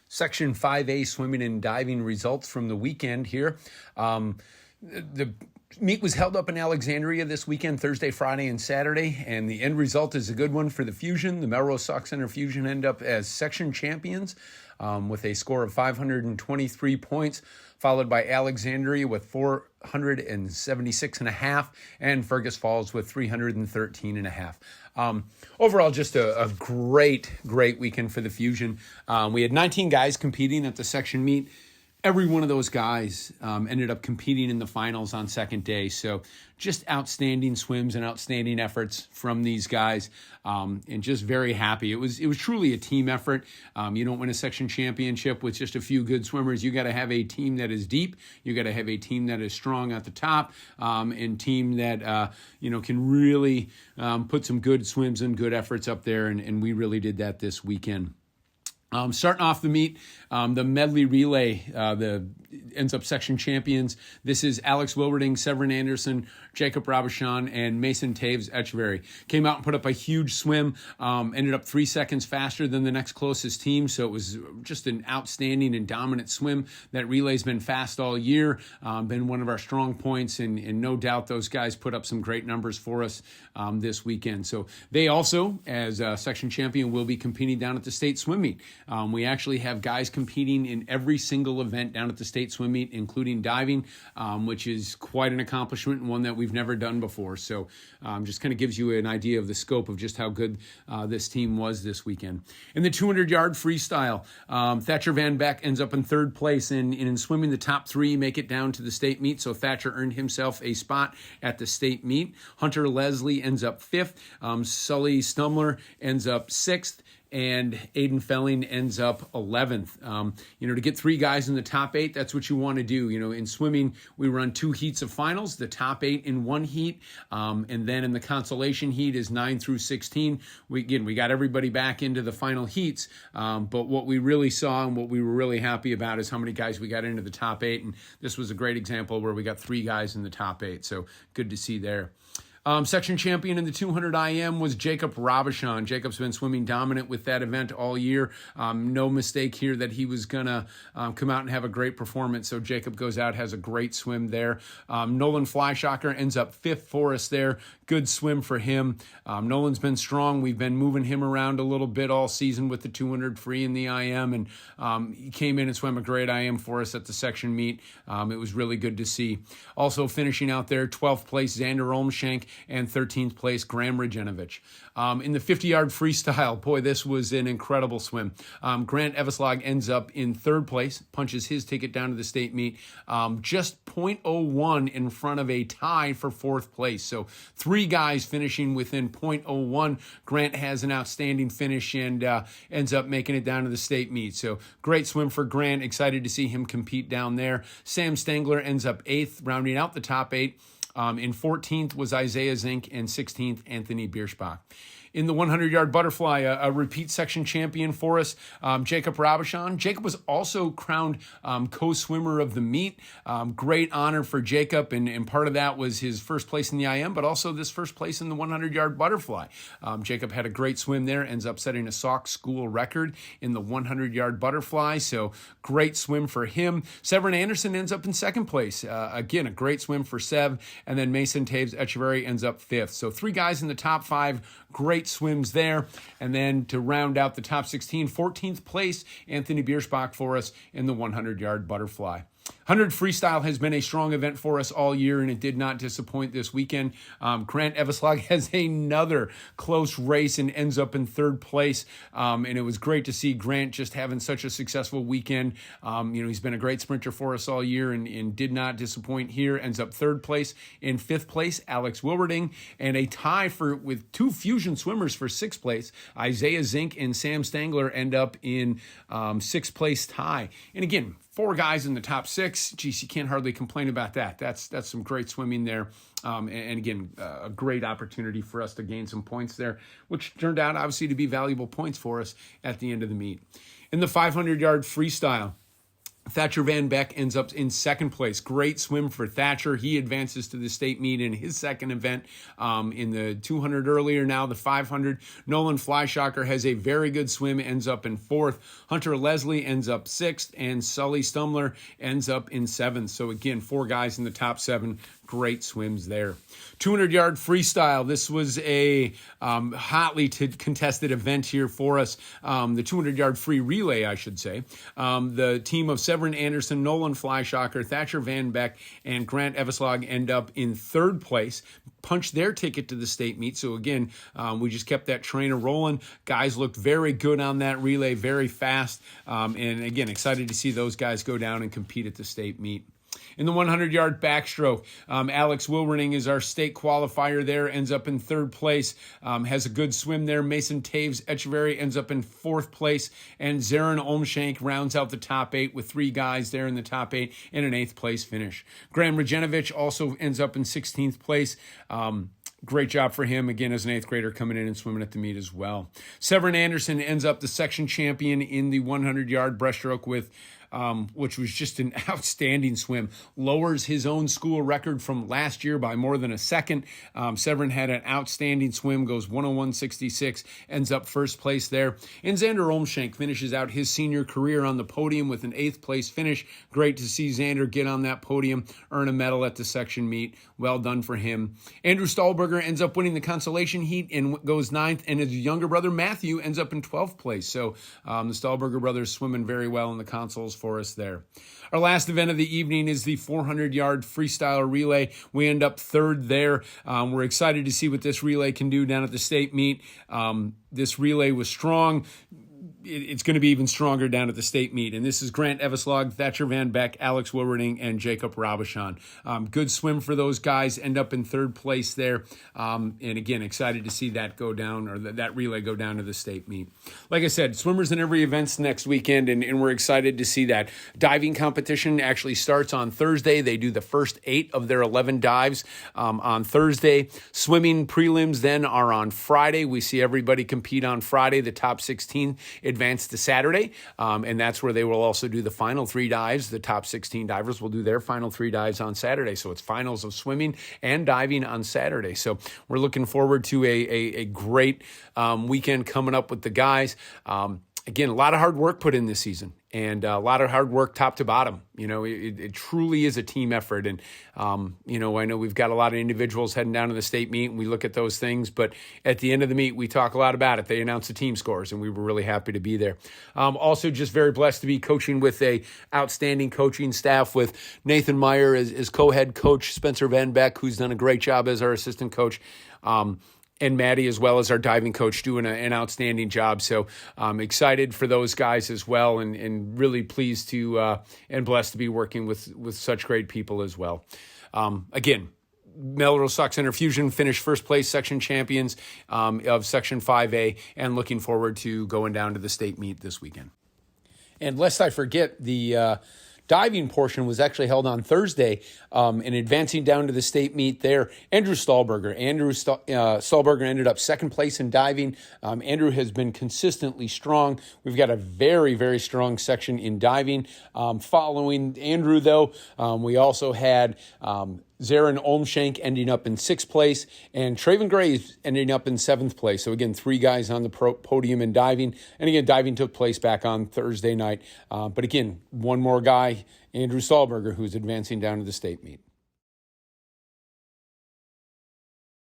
Section 5A swimming and diving results from the weekend here. The meet was held up in Alexandria this weekend, Thursday, Friday, and Saturday, and the end result is a good one for the Fusion. The Melrose Sauk Center Fusion end up as section champions with a score of 523 points, followed by Alexandria with 476.5, and Fergus Falls with 313.5. Overall, just a great weekend for the Fusion. We had 19 guys competing at the section meet. Every one of those guys ended up competing in the finals on second day. So just outstanding swims and outstanding efforts from these guys, and just very happy. It was truly a team effort. You don't win a section championship with just a few good swimmers. You got to have a team that is deep. You got to have a team that is strong at the top, and team that can really put some good swims and good efforts up there. And we really did that this weekend. Starting off the meet, the medley relay, ends up section champions. This is Alex Wilberding, Severin Anderson, Jacob Robichon, and Mason Taves Echeverry. Came out and put up a huge swim, ended up 3 seconds faster than the next closest team, so it was just an outstanding and dominant swim. That relay's been fast all year, been one of our strong points, and no doubt those guys put up some great numbers for us this weekend. So they also, as a section champion, will be competing down at the state swim meet. We actually have guys competing in every single event down at the state swim meet, including diving, which is quite an accomplishment and one that we've never done before. So just kind of gives you an idea of the scope of just how good this team was this weekend. In the 200-yard freestyle, Thatcher Van Beck ends up in third place, and in swimming the top three make it down to the state meet. So Thatcher earned himself a spot at the state meet. Hunter Leslie ends up fifth. Sully Stumler ends up sixth. And Aiden Felling ends up 11th. To get three guys in the top eight, that's what you want to do. In swimming, we run 2 heats of finals, the top 8 in 1 heat. And then in the consolation heat is 9 through 16. We got everybody back into the final heats. But what we really saw and what we were really happy about is how many guys we got into the top 8. And this was a great example where we got 3 guys in the top 8. So good to see there. Section champion in the 200 IM was Jacob Robichon. Jacob's been swimming dominant with that event all year. No mistake here that he was going to come out and have a great performance. So Jacob goes out, has a great swim there. Nolan Flyshocker ends up 5th for us there. Good swim for him. Nolan's been strong. We've been moving him around a little bit all season with the 200 free in the IM, and he came in and swam a great IM for us at the section meet. It was really good to see. Also finishing out there, 12th place, Xander Olmshank, and 13th place, Graham Regenovich. In the 50-yard freestyle, boy, this was an incredible swim. Grant Eveslag ends up in 3rd place, punches his ticket down to the state meet, just .01 in front of a tie for 4th place. So 3 guys finishing within .01. Grant has an outstanding finish and ends up making it down to the state meet. So great swim for Grant. Excited to see him compete down there. Sam Stangler ends up 8th, rounding out the top 8. In 14th was Isaiah Zink, and 16th, Anthony Bierschbach. In the 100-yard butterfly, a repeat section champion for us, Jacob Robichon. Jacob was also crowned co-swimmer of the meet. Great honor for Jacob, and part of that was his first place in the IM, but also this first place in the 100-yard butterfly. Jacob had a great swim there, ends up setting a Sauk school record in the 100-yard butterfly, so great swim for him. Severin Anderson ends up in 2nd place. Again, a great swim for Sev, and then Mason Taves Echeverry ends up 5th. So 3 guys in the top 5, great swims there. And then to round out the top 16, 14th place, Anthony Bierschbach for us in the 100-yard butterfly. 100 freestyle has been a strong event for us all year, and it did not disappoint this weekend. Grant Eveslag has another close race and ends up in 3rd place, and it was great to see Grant just having such a successful weekend. He's been a great sprinter for us all year and did not disappoint here. Ends up 3rd place. In 5th place, Alex Wilberding, and a tie with 2 fusion swimmers for 6th place. Isaiah Zink and Sam Stangler end up in 6th place tie. And again, 4 guys in the top 6. Geez, you can't hardly complain about that. That's some great swimming there. And again, a great opportunity for us to gain some points there, which turned out obviously to be valuable points for us at the end of the meet. In the 500-yard freestyle, Thatcher Van Beck ends up in second place. Great swim for Thatcher. He advances to the state meet in his second event in the 200 earlier. Now the 500. Nolan Flyshocker has a very good swim, ends up in fourth. Hunter Leslie ends up sixth, and Sully Stumler ends up in seventh. So again, 4 guys in the top 7. Great swims there. 200-yard freestyle. This was a hotly contested event here for us. The 200-yard free relay, I should say. The team of Severin Anderson, Nolan Flyshocker, Thatcher Van Beck, and Grant Everslag end up in third place. Punched their ticket to the state meet. So again, we just kept that trainer rolling. Guys looked very good on that relay, very fast. And again, excited to see those guys go down and compete at the state meet. In the 100-yard backstroke, Alex Wilwerning is our state qualifier there, ends up in third place, has a good swim there. Mason Taves Echeverry ends up in fourth place, and Zarin Olmshank rounds out the top 8 with 3 guys there in the top 8 and an 8th place finish. Graham Rajenovich also ends up in 16th place. Great job for him, again, as an 8th grader coming in and swimming at the meet as well. Severin Anderson ends up the section champion in the 100-yard breaststroke with which was just an outstanding swim. Lowers his own school record from last year by more than a second. Severin had an outstanding swim, goes 101.66, ends up first place there. And Xander Olmshank finishes out his senior career on the podium with an 8th place finish. Great to see Xander get on that podium, earn a medal at the section meet. Well done for him. Andrew Stahlberger ends up winning the consolation heat and goes 9th, and his younger brother Matthew ends up in 12th place. So the Stahlberger brothers swimming very well in the consoles for us there. Our last event of the evening is the 400-yard freestyle relay. We end up third there. We're excited to see what this relay can do down at the state meet. This relay was strong. It's going to be even stronger down at the state meet. And this is Grant Everslag, Thatcher Van Beck, Alex Wilwerding, and Jacob Rabashan. Good swim for those guys, end up in third place there. And again, excited to see that go down, or that relay go down to the state meet. Like I said, swimmers in every event's next weekend, and we're excited to see that. Diving competition actually starts on Thursday. They do the first 8 of their 11 dives on Thursday. Swimming prelims then are on Friday. We see everybody compete on Friday. The top 16 advance to Saturday, and that's where they will also do the final 3 dives. The top 16 divers will do their final 3 dives on Saturday. So it's finals of swimming and diving on Saturday. So we're looking forward to a great weekend coming up with the guys. Again, a lot of hard work put in this season, and a lot of hard work top to bottom. You know, it truly is a team effort. And, you know, I know we've got a lot of individuals heading down to the state meet, and we look at those things. But at the end of the meet, we talk a lot about it. They announce the team scores, and we were really happy to be there. Also, just very blessed to be coaching with a outstanding coaching staff with Nathan Meyer as co-head coach, Spencer Van Beck, who's done a great job as our assistant coach. And Maddie, as well as our diving coach, doing an outstanding job. So I'm excited for those guys as well, and really pleased to and blessed to be working with such great people as well. Again, Melrose Stock Center Fusion finished first place section champions of Section 5A, and looking forward to going down to the state meet this weekend. And lest I forget, the diving portion was actually held on Thursday, and advancing down to the state meet there, Andrew Stahlberger. Stahlberger ended up second place in diving. Andrew has been consistently strong. We've got a very, very strong section in diving. Following Andrew, though, we also had Zarin Olmshank ending up in 6th place, and Traven Graves ending up in 7th place. So again, 3 guys on the podium in diving. And again, diving took place back on Thursday night. But again, one more guy, Andrew Stahlberger, who's advancing down to the state meet.